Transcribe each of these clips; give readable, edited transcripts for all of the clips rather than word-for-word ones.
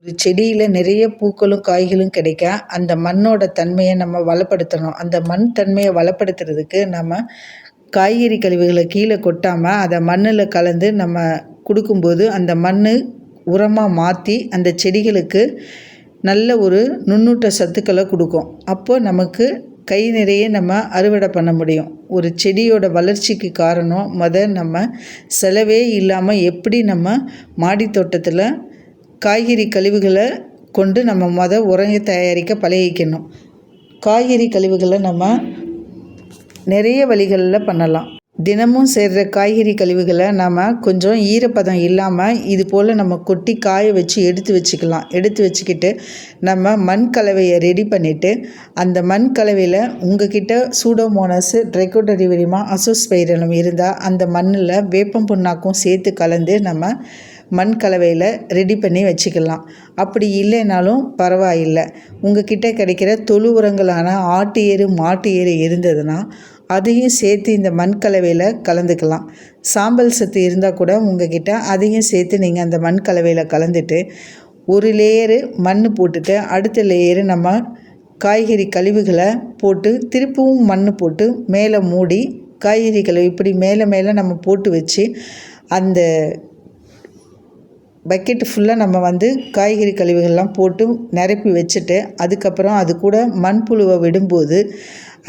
ஒரு செடியில் நிறைய பூக்களும் காய்களும் கிடைக்க அந்த மண்ணோட தன்மையை நம்ம வளப்படுத்தணும். அந்த மண் தன்மையை வளப்படுத்துறதுக்கு நம்ம காய்கறி கழிவுகளை கீழே கொட்டாமல் அதை மண்ணில் கலந்து நம்ம கொடுக்கும்போது அந்த மண் உரமாக மாற்றி அந்த செடிகளுக்கு நல்ல ஒரு நுண்ணூட்ட சத்துக்களை கொடுக்கும். அப்போ நமக்கு கை நிறைய நம்ம அறுவடை பண்ண முடியும். ஒரு செடியோட வளர்ச்சிக்கு காரணம் நம்ம செலவே இல்லாமல் எப்படி நம்ம மாடி தோட்டத்தில் காய்கறி கழிவுகளை கொண்டு நம்ம உரங்க தயாரிக்க பழகிக்கணும். காய்கறி கழிவுகளை நம்ம நிறைய வழிகளில் பண்ணலாம். தினமும் சேர்கிற காய்கறி கழிவுகளை நம்ம கொஞ்சம் ஈரப்பதம் இல்லாமல் இது போல் நம்ம கொட்டி காய வச்சு எடுத்து வச்சுக்கலாம். எடுத்து வச்சுக்கிட்டு நம்ம மண் கலவையை ரெடி பண்ணிவிட்டு அந்த மண் கலவையில் உங்ககிட்ட சூடோமோனாஸ், ட்ரைகோடெர்ரிவரிமா, அசோஸ்பைரிலம் இருந்தால் அந்த மண்ணில் வேப்பம் புண்ணாக்கும் சேர்த்து கலந்து நம்ம மண் கலவையில் ரெடி பண்ணி வச்சுக்கலாம். அப்படி இல்லைனாலும் பரவாயில்லை. உங்ககிட்ட கிடைக்கிற தொழு உரங்களான ஆட்டு எரு, மாட்டு எரு இருந்ததுன்னா அதையும் சேர்த்து இந்த மண் கலவையில் கலந்துக்கலாம். சாம்பல் சத்து இருந்தால் கூட உங்ககிட்ட அதையும் சேர்த்து நீங்கள் அந்த மண் கலவையில் கலந்துட்டு ஒரு லேயரு மண் போட்டுட்டு அடுத்த லேயரு நம்ம காய்கறி கழிவுகளை போட்டு திருப்பவும் மண் போட்டு மேலே மூடி காய்கறி கழிவு இப்படி மேலே நம்ம போட்டு வச்சு அந்த பக்கெட்டு ஃபுல்லாக நம்ம காய்கறி கழிவுகள்லாம் போட்டு நிரப்பி வச்சுட்டு அதுக்கப்புறம் அது கூட மண்புழுவை விடும்போது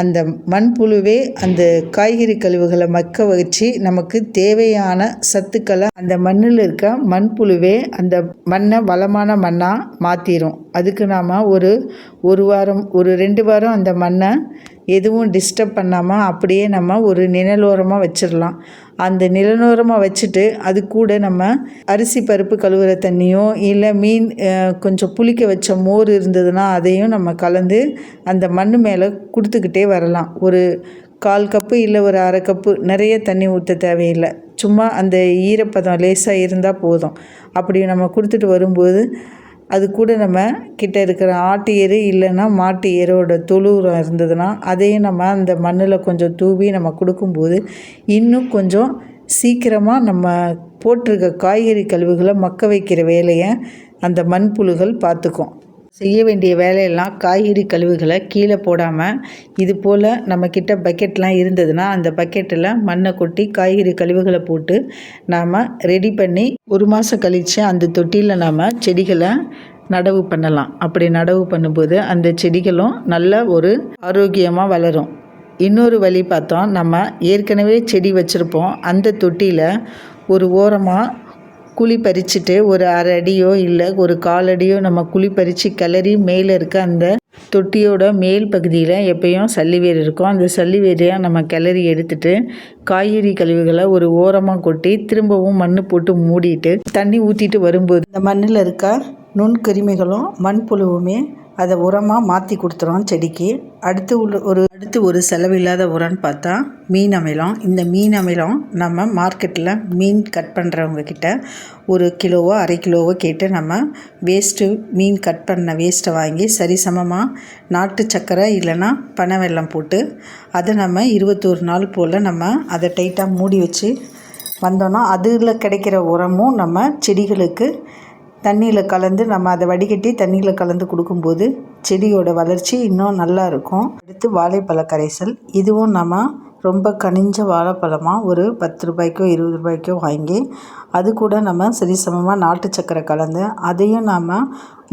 அந்த மண்புழுவே அந்த காய்கறி கழிவுகளை மக்க வச்சு நமக்கு தேவையான சத்துக்களை அந்த மண்ணில் இருக்க மண்புழுவே அந்த மண்ணை வளமான மண்ணாக மாற்றிடும். அதுக்கு நாம் ஒரு வாரம் 2 வாரம் அந்த மண்ணை எதுவும் டிஸ்டர்ப் பண்ணாமல் அப்படியே நம்ம ஒரு நிழலோரமாக வச்சிடலாம். அந்த நிழலோரமாக வச்சுட்டு அது கூட நம்ம அரிசி பருப்பு கழுவுற தண்ணியோ இல்லை மீன் கொஞ்சம் புளிக்க வச்ச மோர் இருந்ததுன்னா அதையும் நம்ம கலந்து அந்த மண் மேலே கொடுத்துக்கிட்டே வரலாம். ஒரு 1/4 கப்பு இல்லை ஒரு 1/2 கப்பு, நிறைய தண்ணி ஊற்ற தேவையில்லை. சும்மா அந்த ஈரப்பதம் லேசாக இருந்தால் போதும். அப்படி நம்ம கொடுத்துட்டு வரும்போது அது கூட நம்ம கிட்ட இருக்கிற ஆட்டு எரு இல்லைன்னா மாட்டு எரோட தொழு உரம் இருந்ததுன்னா அதையும் நம்ம அந்த மண்ணில் கொஞ்சம் தூவி நம்ம கொடுக்கும்போது இன்னும் கொஞ்சம் சீக்கிரமாக நம்ம போட்டிருக்க காய்கறி கழிவுகளை மக்க வைக்கிற வேலையை அந்த மண்புழுகள் பார்த்துக்கும். செய்ய வேண்டிய வேலையெல்லாம் காய்கறி கழிவுகளை கீழே போடாமல் இது போல் நம்மக்கிட்ட பக்கெட்லாம் இருந்ததுன்னா அந்த பக்கெட்டில் மண்ணை கொட்டி காய்கறி கழிவுகளை போட்டு நாம் ரெடி பண்ணி 1 மாதம் கழித்து அந்த தொட்டியில் நாம் செடிகளை நடவு பண்ணலாம். அப்படி நடவு பண்ணும்போது அந்த செடிகளும் நல்ல ஒரு ஆரோக்கியமாக வளரும். இன்னொரு வழி பார்த்தோம், நம்ம ஏற்கனவே செடி வச்சுருப்போம். அந்த தொட்டியில் ஒரு ஓரமாக குழி பறிச்சுட்டு ஒரு 1/2 அடியோ இல்லை ஒரு 1/4 அடியோ நம்ம குழி பறித்து கிளறி மேலே இருக்க அந்த தொட்டியோட மேல் பகுதியில் எப்பயும் சல்லிவேர் இருக்கும். அந்த சல்லிவேரையாக நம்ம கிளறி எடுத்துட்டு காய்கறி கழிவுகளை ஒரு ஓரமாக கொட்டி திரும்பவும் மண் போட்டு மூடிட்டு தண்ணி ஊற்றிட்டு வரும்போது இந்த மண்ணில் இருக்க நுண்கிருமிகளும் மண்புழுவுமே அதை உரமாக மாற்றி கொடுத்துரும் செடிக்கு. அடுத்து ஒரு செலவில்லாத உரம்னு பார்த்தா மீன் அமிலம். இந்த மீன் அமிலம் நம்ம மார்க்கெட்டில் மீன் கட் பண்ணுறவங்க கிட்ட 1 கிலோவோ 1/2 கிலோவோ கேட்டு நம்ம மீன் கட் பண்ண வேஸ்ட்டை வாங்கி சரிசமமாக நாட்டு சக்கரை இல்லைன்னா பனை வெல்லம் போட்டு அதை நம்ம 21 நாள் போல் நம்ம அதை டைட்டாக மூடி வச்சு வந்தோன்னா அதில் கிடைக்கிற உரமும் நம்ம செடிகளுக்கு தண்ணியில் கலந்து நம்ம அதை வடிகட்டி தண்ணியில் கலந்து கொடுக்கும்போது செடியோட வளர்ச்சி இன்னும் நல்லா இருக்கும். அடுத்து வாழைப்பழ கரைசல். இதுவும் நம்ம ரொம்ப கனிஞ்ச வாழைப்பழமாக ஒரு 10 ரூபாய்க்கோ 20 ரூபாய்க்கோ வாங்கி அது கூட நம்ம சரிசமமாக நாட்டு சக்கரை கலந்து அதையும் நம்ம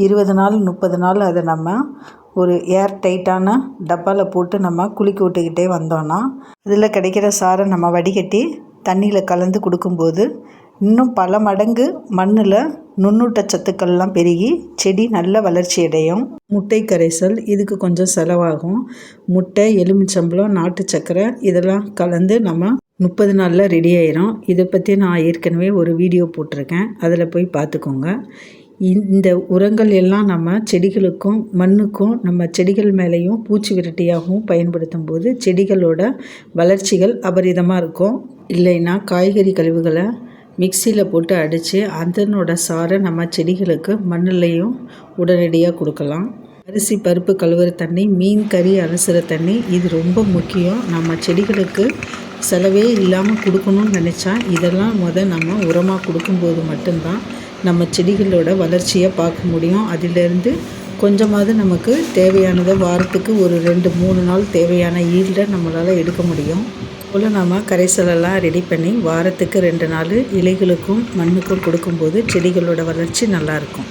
20 நாள் 30 நாள் அதை நம்ம ஒரு ஏர் டைட்டான டப்பாவில் போட்டு நம்ம குளிக்க விட்டுக்கிட்டே வந்தோன்னா இதில் கிடைக்கிற சாரை நம்ம வடிகட்டி தண்ணியில் கலந்து கொடுக்கும்போது இன்னும் பல மடங்கு மண்ணில் நுண்ணூட்ட சத்துக்கள்லாம் பெருகி செடி நல்ல வளர்ச்சி அடையும். முட்டை கரைசல். இதுக்கு கொஞ்சம் செலவாகும். முட்டை, எலுமிச்சம்பழம், நாட்டு சக்கரை இதெல்லாம் கலந்து நம்ம 30 நாளில் ரெடி ஆயிரும். இதை பற்றி நான் ஏற்கனவே ஒரு வீடியோ போட்டிருக்கேன், அதில் போய் பார்த்துக்கோங்க. இந்த உரங்கள் எல்லாம் நம்ம செடிகளுக்கும் மண்ணுக்கும் நம்ம செடிகள் மேலேயும் பூச்சி விரட்டியாகவும் பயன்படுத்தும் போது செடிகளோட வளர்ச்சிகள் அபரிதமாக இருக்கும். இல்லைன்னா காய்கறி கழிவுகளை மிக்சியில் போட்டு அடித்து அதனோட சாரை நம்ம செடிகளுக்கு மண்ணிலையும் உடனடியாக கொடுக்கலாம். அரிசி பருப்பு கழுவுற தண்ணி, மீன் கறி அலசுகிற தண்ணி இது ரொம்ப முக்கியம். நம்ம செடிகளுக்கு செலவே இல்லாமல் கொடுக்கணும்னு நினச்சா இதெல்லாம் நம்ம உரமாக கொடுக்கும்போது மட்டும்தான் நம்ம செடிகளோட வளர்ச்சியை பார்க்க முடியும். அதிலேருந்து கொஞ்சமாவது நமக்கு தேவையானதை வாரத்துக்கு ஒரு 2-3 நாள் தேவையான ஈல்டை நம்மளால் எடுக்க முடியும். போல் நம்ம கரைசலெல்லாம் ரெடி பண்ணி வாரத்துக்கு 2 நாள் இலைகளுக்கும் மண்ணுக்கும் கொடுக்கும்போது செடிகளோட வளர்ச்சி நல்லாயிருக்கும்.